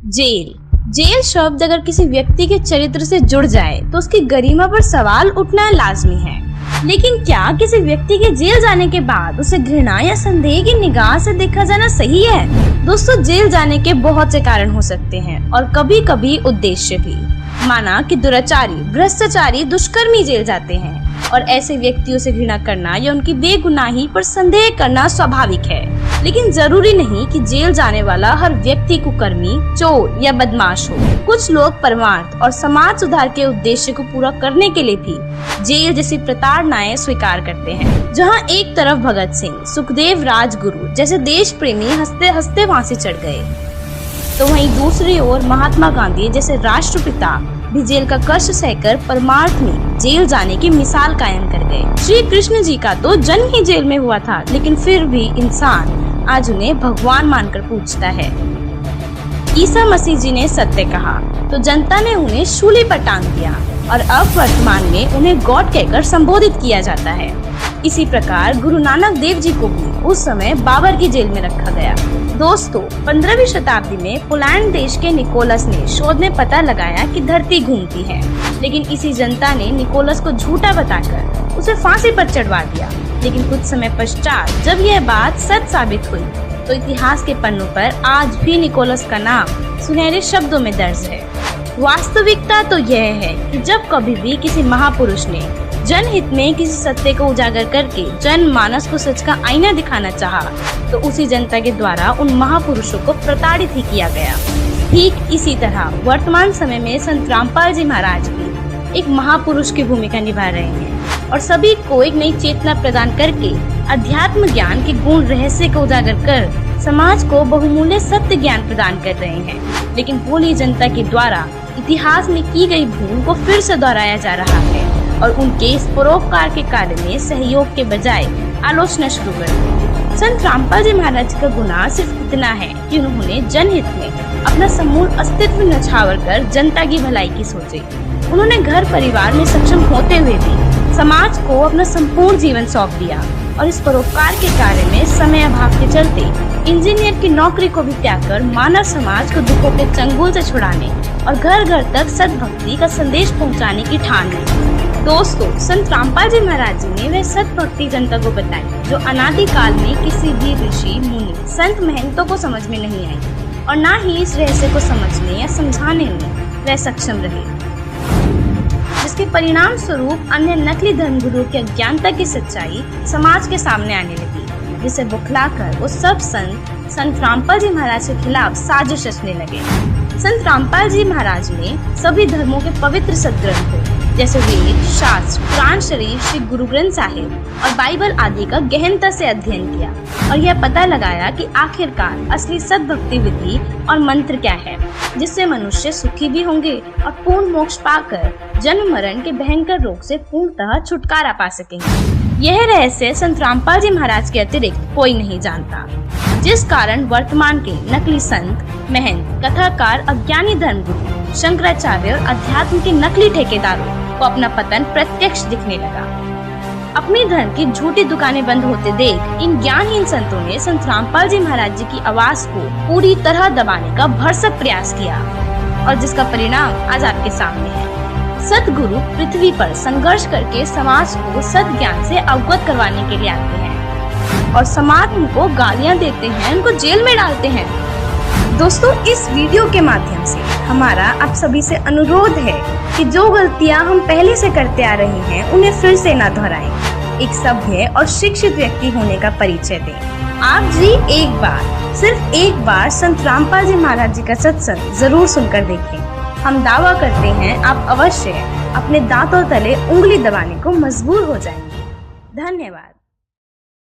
Jail. Jail शब्द अगर किसी व्यक्ति के चरित्र से जुड़ जाए तो उसकी गरिमा पर सवाल उठना लाजमी है। लेकिन क्या किसी व्यक्ति के जेल जाने के बाद उसे घृणा या संदेह की निगाह से देखा जाना सही है? दोस्तों, जेल जाने के बहुत से कारण हो सकते हैं और कभी कभी उद्देश्य भी। माना कि दुराचारी, भ्रष्टाचारी, दुष्कर्मी जेल जाते हैं और ऐसे व्यक्तियों से घृणा करना या उनकी बेगुनाही पर संदेह करना स्वाभाविक है। लेकिन जरूरी नहीं कि जेल जाने वाला हर व्यक्ति कुकर्मी, चोर या बदमाश हो। कुछ लोग परमार्थ और समाज सुधार के उद्देश्य को पूरा करने के लिए भी जेल जैसी प्रताड़नाएं स्वीकार करते हैं। जहां एक तरफ भगत सिंह, सुखदेव, राजगुरु जैसे देश प्रेमी हंसते हंसते फांसी चढ़ गए, तो वहीं दूसरी ओर महात्मा गांधी जैसे राष्ट्रपिता भी जेल का कष्ट सहकर परमार्थ में जेल जाने की मिसाल कायम कर गए। श्री कृष्ण जी का तो जन्म ही जेल में हुआ था, लेकिन फिर भी इंसान आज उन्हें भगवान मानकर पूजता है। ईसा मसीह जी ने सत्य कहा तो जनता ने उन्हें शूली पर टांग दिया और अब वर्तमान में उन्हें गॉड कहकर संबोधित किया जाता है। इसी प्रकार गुरु नानक देव जी को भी उस समय बाबर की जेल में रखा गया। दोस्तों, 15वीं शताब्दी में पोलैंड देश के निकोलस ने शोध में पता लगाया कि धरती घूमती है, लेकिन इसी जनता ने निकोलस को झूठा बताकर उसे फांसी पर चढ़वा दिया। लेकिन कुछ समय पश्चात जब यह बात सच साबित हुई तो इतिहास के पन्नों पर आज भी निकोलस का नाम सुनहरे शब्दों में दर्ज है। वास्तविकता तो यह है कि जब कभी भी किसी महापुरुष ने जनहित में किसी सत्य को उजागर करके जनमानस को सच का आईना दिखाना चाहा, तो उसी जनता के द्वारा उन महापुरुषों को प्रताड़ित ही किया गया। ठीक इसी तरह वर्तमान समय में संत रामपाल जी महाराज भी एक महापुरुष की भूमिका निभा रहे हैं और सभी को एक नई चेतना प्रदान करके अध्यात्म ज्ञान के गुण रहस्य को उजागर कर समाज को बहुमूल्य सत्य ज्ञान प्रदान कर रहे हैं। लेकिन भोली जनता के द्वारा इतिहास में की गई भूल को फिर से दोहराया जा रहा है और उनके इस परोपकार के कार्य में सहयोग के बजाय आलोचना शुरू कर दी। संत रामपाल जी महाराज का गुनाह सिर्फ इतना है कि उन्होंने जनहित में अपना समूल अस्तित्व न्यौछावर कर जनता की भलाई की सोची। उन्होंने घर परिवार में सक्षम होते हुए भी समाज को अपना संपूर्ण जीवन सौंप दिया और इस परोपकार के कार्य में समय अभाव के चलते इंजीनियर की नौकरी को भी त्याग कर मानव समाज को दुखों के चंगुल से छुड़ाने और घर घर तक सद्भक्ति का संदेश पहुंचाने की ठान ली। दोस्तों, संत रामपाल जी महाराज जी ने वह सद्भक्ति जनता को बताई जो अनादिकाल में किसी भी ऋषि, मुनि, संत, महंतों को समझ में नहीं आई और न ही इस रहस्य को समझने या समझाने में वह सक्षम रहे, जिसके परिणाम स्वरूप अन्य नकली धर्मगुरुओं की अज्ञानता की सच्चाई समाज के सामने आने लगी, जिसे बुखलाकर वो सब संत रामपाल जी महाराज के खिलाफ साजिश रचने लगे। संत रामपाल जी महाराज ने सभी धर्मों के पवित्र सदग्रंथों जैसे वेद, शास्त्र, कुरान शरीफ, श्री गुरु ग्रंथ साहिब और बाइबल आदि का गहनता से अध्ययन किया और यह पता लगाया कि आखिरकार असली सद्भक्ति विधि और मंत्र क्या है, जिससे मनुष्य सुखी भी होंगे और पूर्ण मोक्ष पाकर जन्म मरण के भयंकर रोग से पूर्णतः छुटकारा पा सकेंगे। यह रहस्य संत रामपाल जी महाराज के अतिरिक्त कोई नहीं जानता, जिस कारण वर्तमान के नकली संत, महंत, कथाकार, अज्ञानी धर्मगुरु, शंकराचार्य और अध्यात्म के नकली ठेकेदारों को अपना पतन प्रत्यक्ष दिखने लगा। अपने धर्म की झूठी दुकानें बंद होते देख इन ज्ञानहीन संतों ने संत रामपाल जी महाराज जी की आवाज को पूरी तरह दबाने का भरसक प्रयास किया और जिसका परिणाम आज आपके सामने है। सतगुरु पृथ्वी पर संघर्ष करके समाज को सत ज्ञान से अवगत करवाने के लिए आते हैं और समाज उनको गालियां देते हैं, उनको जेल में डालते हैं। दोस्तों, इस वीडियो के माध्यम से हमारा आप सभी से अनुरोध है कि जो गलतियां हम पहले से करते आ रहे हैं उन्हें फिर से न दोहराएं। एक सभ्य और शिक्षित व्यक्ति होने का परिचय दें। आप जी सिर्फ एक बार संत रामपाल जी महाराज जी का सत्संग जरूर सुनकर देखें। हम दावा करते हैं आप अवश्य अपने दांतों तले उंगली दबाने को मजबूर हो जाएंगे। धन्यवाद।